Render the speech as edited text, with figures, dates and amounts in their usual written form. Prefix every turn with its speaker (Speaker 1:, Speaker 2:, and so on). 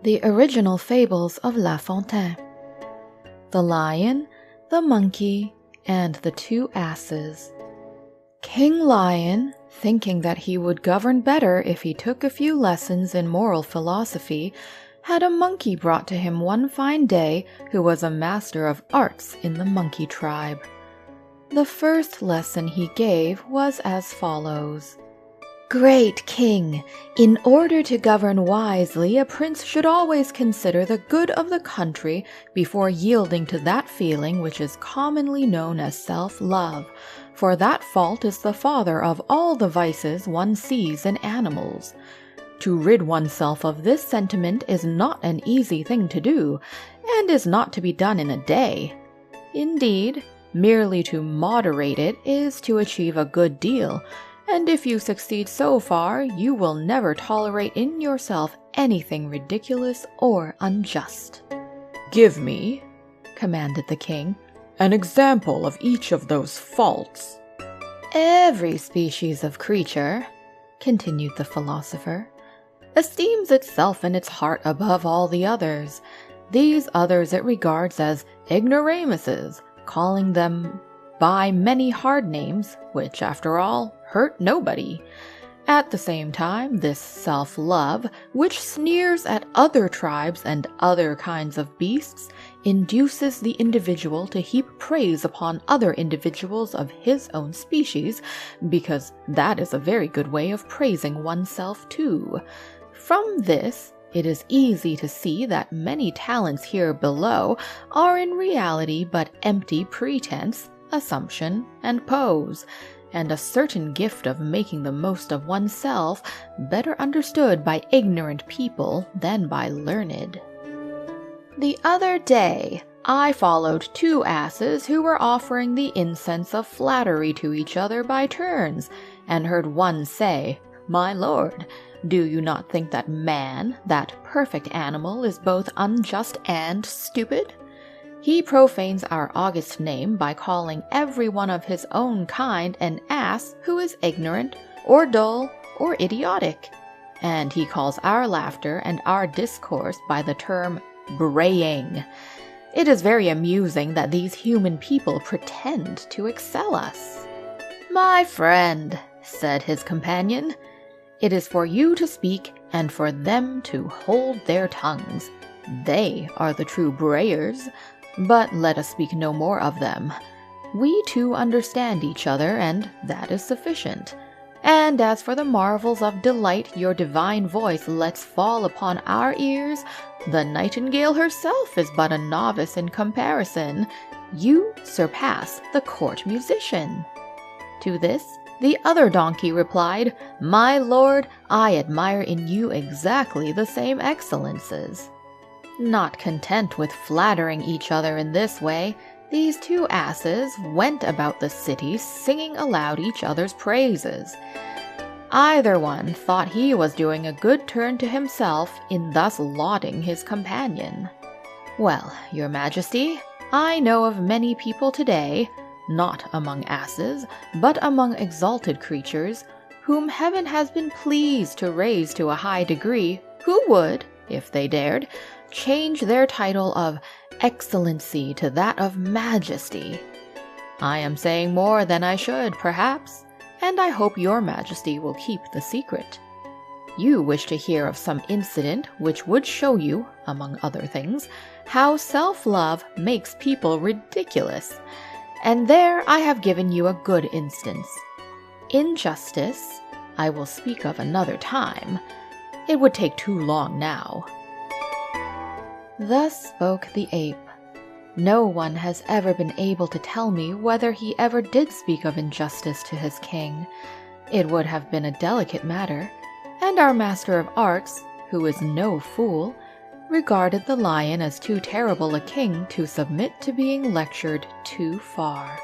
Speaker 1: The original fables of La Fontaine. The Lion, the Monkey, and the Two Asses. King Lion, thinking that he would govern better if he took a few lessons in moral philosophy, had a monkey brought to him one fine day who was a master of arts in the monkey tribe. The first lesson he gave was as follows. Great King, in order to govern wisely, a prince should always consider the good of the country before yielding to that feeling which is commonly known as self-love, for that fault is the father of all the vices one sees in animals. To rid oneself of this sentiment is not an easy thing to do, and is not to be done in a day. Indeed, merely to moderate it is to achieve a good deal, and if you succeed so far, you will never tolerate in yourself anything ridiculous or unjust.
Speaker 2: Give me, commanded the king, an example of each of those faults.
Speaker 1: Every species of creature, continued the philosopher, esteems itself and its heart above all the others. These others it regards as ignoramuses, calling them by many hard names, which, after all, hurt nobody. At the same time, this self-love, which sneers at other tribes and other kinds of beasts, induces the individual to heap praise upon other individuals of his own species, because that is a very good way of praising oneself too. From this, it is easy to see that many talents here below are in reality but empty pretense, assumption, and pose, and a certain gift of making the most of oneself better understood by ignorant people than by learned. The other day, I followed two asses who were offering the incense of flattery to each other by turns, and heard one say, "My lord, do you not think that man, that perfect animal, is both unjust and stupid? He profanes our august name by calling every one of his own kind an ass who is ignorant, or dull, or idiotic. And he calls our laughter and our discourse by the term braying. It is very amusing that these human people pretend to excel us." "My friend," said his companion, "it is for you to speak and for them to hold their tongues. They are the true brayers. But let us speak no more of them. We two understand each other, and that is sufficient. And as for the marvels of delight your divine voice lets fall upon our ears, the nightingale herself is but a novice in comparison. You surpass the court musician." To this, the other donkey replied, "My lord, I admire in you exactly the same excellences." Not content with flattering each other in this way, these two asses went about the city singing aloud each other's praises. Either one thought he was doing a good turn to himself in thus lauding his companion. "Well, your majesty, I know of many people today, not among asses, but among exalted creatures, whom heaven has been pleased to raise to a high degree, who would, if they dared, change their title of excellency to that of majesty. I am saying more than I should, perhaps, and I hope your majesty will keep the secret. You wish to hear of some incident which would show you, among other things, how self-love makes people ridiculous, and there I have given you a good instance. Injustice I will speak of another time. It would take too long now." Thus spoke the ape. No one has ever been able to tell me whether he ever did speak of injustice to his king. It would have been a delicate matter, and our master of arts, who is no fool, regarded the lion as too terrible a king to submit to being lectured too far.